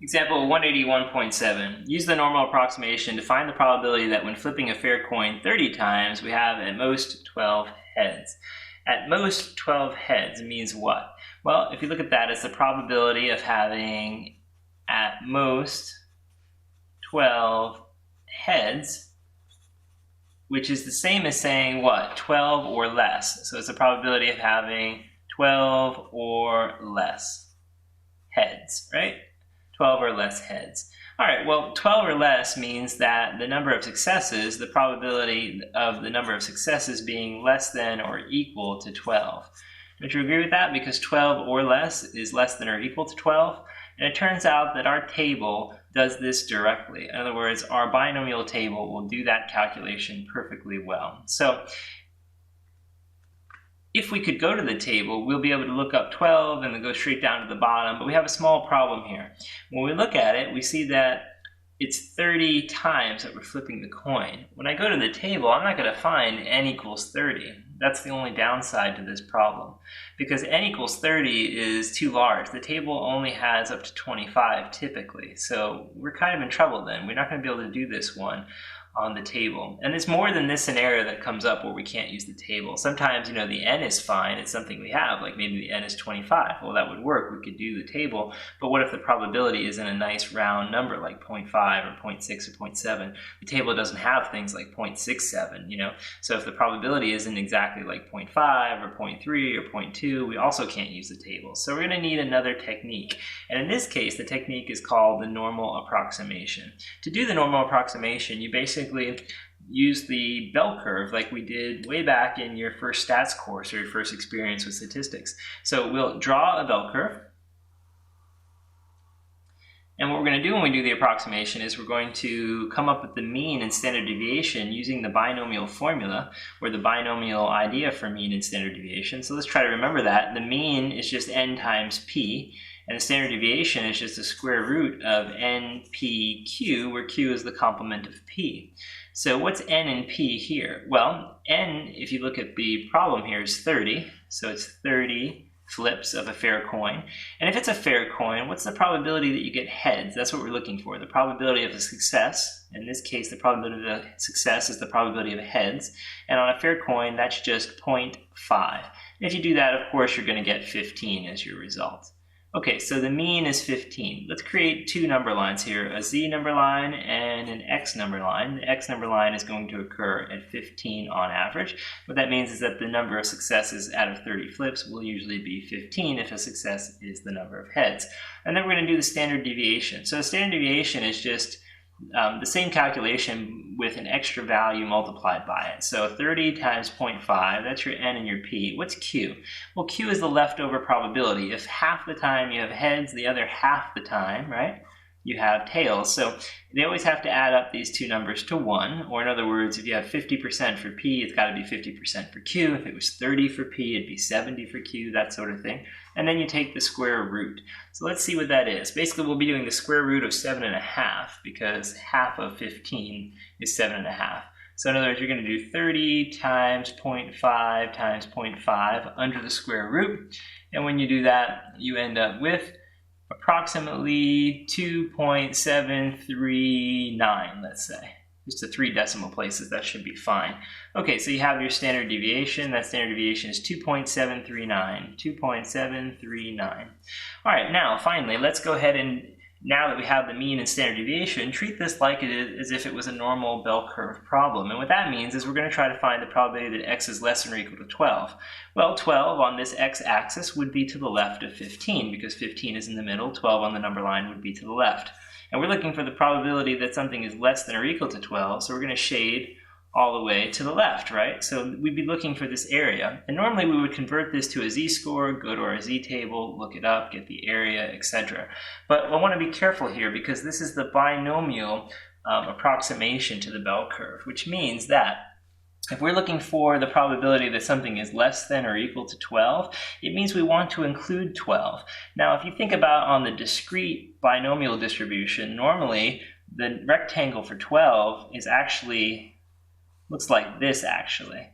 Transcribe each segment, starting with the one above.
Example 181.7. Use the normal approximation to find the probability that when flipping a fair coin 30 times, we have at most 12 heads. At most 12 heads means what? Well, if you look at that, it's the probability of having at most 12 heads, which is the same as saying what? 12 or less. So it's the probability of having 12 or less heads, right? 12 or less heads. All right, well, 12 or less means that the number of successes, the probability of the number of successes being less than or equal to 12. Don't you agree with that? Because 12 or less is less than or equal to 12. And it turns out that our table does this directly. In other words, our binomial table will do that calculation perfectly well. So if we could go to the table, we'll be able to look up 12 and then go straight down to the bottom, but we have a small problem here. When we look at it, we see that it's 30 times that we're flipping the coin. When I go to the table, I'm not going to find n equals 30. That's the only downside to this problem, because n equals 30 is too large. The table only has up to 25 typically, so we're kind of in trouble then. We're not going to be able to do this one on the table. And it's more than this scenario that comes up where we can't use the table. Sometimes, the n is fine. It's something we have, like maybe the n is 25. Well, that would work. We could do the table. But what if the probability isn't a nice round number like 0.5 or 0.6 or 0.7? The table doesn't have things like 0.67, So if the probability isn't exactly like 0.5 or 0.3 or 0.2, we also can't use the table. So we're going to need another technique. And in this case, the technique is called the normal approximation. To do the normal approximation, you basically use the bell curve like we did way back in your first stats course or your first experience with statistics. So we'll draw a bell curve. And what we're going to do when we do the approximation is we're going to come up with the mean and standard deviation using the binomial formula, or the binomial idea for mean and standard deviation. So let's try to remember that. The mean is just n times p, and the standard deviation is just the square root of npq, where q is the complement of p. So what's n and p here? Well, n, if you look at the problem here, is 30. So it's 30 flips of a fair coin. And if it's a fair coin, what's the probability that you get heads? That's what we're looking for, the probability of a success. In this case, the probability of a success is the probability of heads. And on a fair coin, that's just 0.5. And if you do that, of course, you're going to get 15 as your result. Okay, so the mean is 15. Let's create two number lines here, a z number line and an x number line. The x number line is going to occur at 15 on average. What that means is that the number of successes out of 30 flips will usually be 15 if a success is the number of heads. And then we're going to do the standard deviation. So the standard deviation is just the same calculation with an extra value multiplied by it. So 30 times 0.5, that's your n and your p. What's q? Well, q is the leftover probability. If half the time you have heads, the other half the time, right, you have tails. So they always have to add up these two numbers to 1, or in other words, if you have 50% for p, it's got to be 50% for q. If it was 30 for p, it'd be 70 for q, that sort of thing. And then you take the square root. So let's see what that is. Basically, we'll be doing the square root of 7.5, because half of 15 is 7.5. So in other words, you're going to do 30 times 0.5 times 0.5 under the square root. And when you do that, you end up with approximately 2.739, let's say. Just to 3 decimal places, that should be fine. Okay, so you have your standard deviation. That standard deviation is 2.739. 2.739. All right, now finally, let's go ahead and, now that we have the mean and standard deviation, treat this like it is as if it was a normal bell curve problem. And what that means is we're going to try to find the probability that x is less than or equal to 12. Well, 12 on this x-axis would be to the left of 15, because 15 is in the middle. 12 on the number line would be to the left. And we're looking for the probability that something is less than or equal to 12, so we're going to shade all the way to the left, right? So we'd be looking for this area. And normally we would convert this to a z-score, go to our z-table, look it up, get the area, etc. But I want to be careful here, because this is the binomial approximation to the bell curve, which means that if we're looking for the probability that something is less than or equal to 12, it means we want to include 12. Now, if you think about on the discrete binomial distribution, normally the rectangle for 12 is actually, looks like this actually.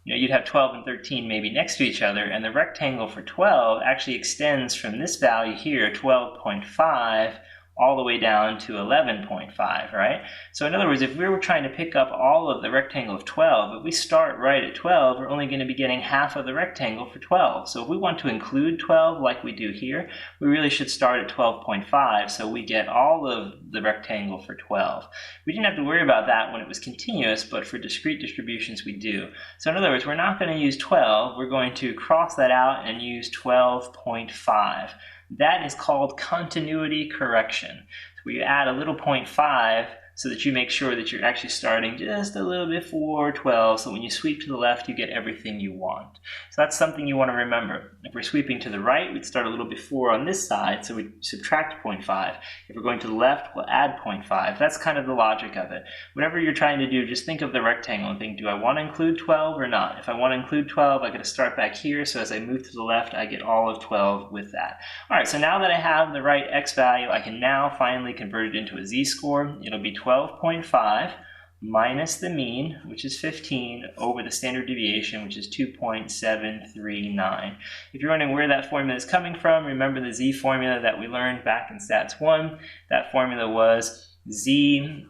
You'd have 12 and 13 maybe next to each other, and the rectangle for 12 actually extends from this value here, 12.5, all the way down to 11.5, right? So in other words, if we were trying to pick up all of the rectangle of 12, if we start right at 12, we're only going to be getting half of the rectangle for 12. So if we want to include 12 like we do here, we really should start at 12.5 so we get all of the rectangle for 12. We didn't have to worry about that when it was continuous, but for discrete distributions we do. So in other words, we're not going to use 12, we're going to cross that out and use 12.5. That is called continuity correction. So we add a little 0.5 so that you make sure that you're actually starting just a little bit before 12, so when you sweep to the left, you get everything you want. So that's something you want to remember. If we're sweeping to the right, we'd start a little before on this side, so we'd subtract 0.5. If we're going to the left, we'll add 0.5. That's kind of the logic of it. Whatever you're trying to do, just think of the rectangle and think, do I want to include 12 or not? If I want to include 12, I got to start back here, so as I move to the left, I get all of 12 with that. All right, so now that I have the right x value, I can now finally convert it into a z-score. It'll be 12.5 minus the mean, which is 15, over the standard deviation, which is 2.739. If you're wondering where that formula is coming from, remember the z formula that we learned back in Stats 1. That formula was z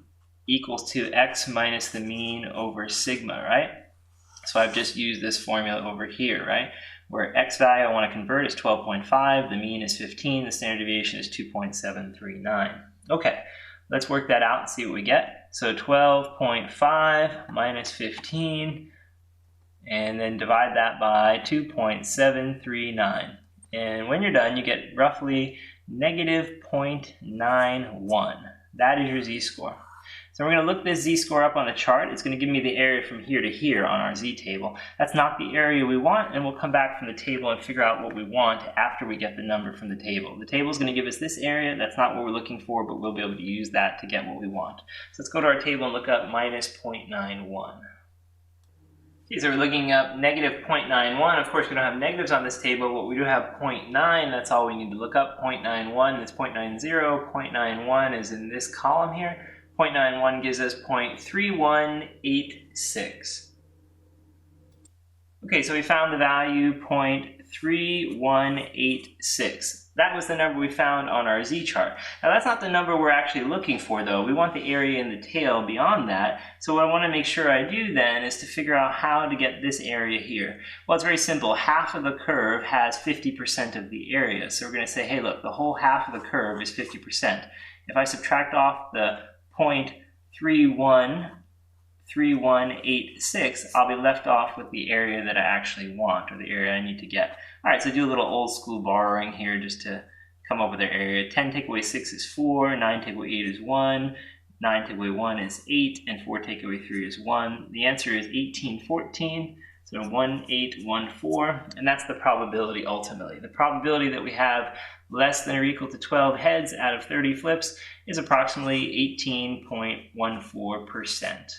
equals to x minus the mean over sigma, right? So I've just used this formula over here, right? Where x value I want to convert is 12.5, the mean is 15, the standard deviation is 2.739. Okay. Let's work that out and see what we get. So 12.5 minus 15, and then divide that by 2.739. And when you're done, you get roughly negative 0.91. That is your z-score. So we're going to look this z-score up on the chart. It's going to give me the area from here to here on our z-table. That's not the area we want, and we'll come back from the table and figure out what we want after we get the number from the table. The table is going to give us this area. That's not what we're looking for, but we'll be able to use that to get what we want. So let's go to our table and look up minus 0.91. Okay, so we're looking up negative 0.91. Of course, we don't have negatives on this table, but we do have 0.9. That's all we need to look up. 0.91 is 0.90. 0.91 is in this column here. 0.91 gives us 0.3186. Okay, so we found the value 0.3186. That was the number we found on our z-chart. Now that's not the number we're actually looking for though. We want the area in the tail beyond that. So what I want to make sure I do then is to figure out how to get this area here. Well, it's very simple. Half of the curve has 50% of the area. So we're going to say, hey look, the whole half of the curve is 50%. If I subtract off the 0.3186, I'll be left off with the area that I actually want, or the area I need to get. All right, so do a little old school borrowing here just to come up with our area. 10 take away 6 is 4, 9 take away 8 is 1, 9 take away 1 is 8, and 4 take away 3 is 1. The answer is 1814. So 1814, and that's the probability ultimately. The probability that we have less than or equal to 12 heads out of 30 flips is approximately 18.14%.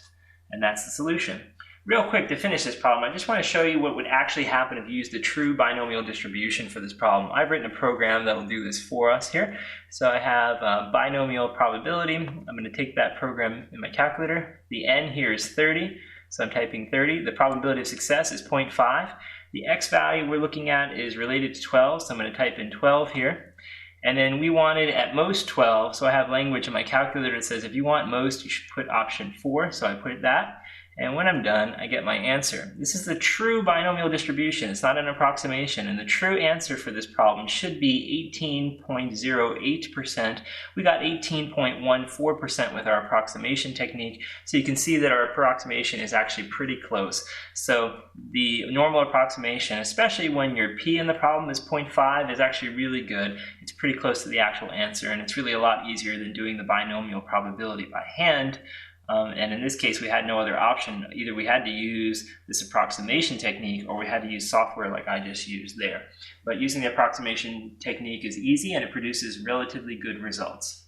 And that's the solution. Real quick to finish this problem, I just want to show you what would actually happen if you used a true binomial distribution for this problem. I've written a program that will do this for us here. So I have binomial probability. I'm going to take that program in my calculator. The n here is 30. So I'm typing 30. The probability of success is 0.5. The x value we're looking at is related to 12, so I'm going to type in 12 here. And then we wanted at most 12, so I have language in my calculator that says if you want most, you should put option 4, so I put that. And when I'm done, I get my answer. This is the true binomial distribution. It's not an approximation. And the true answer for this problem should be 18.08%. We got 18.14% with our approximation technique. So you can see that our approximation is actually pretty close. So the normal approximation, especially when your p in the problem is 0.5, is actually really good. It's pretty close to the actual answer, and it's really a lot easier than doing the binomial probability by hand. And in this case, we had no other option. Either we had to use this approximation technique or we had to use software like I just used there. But using the approximation technique is easy and it produces relatively good results.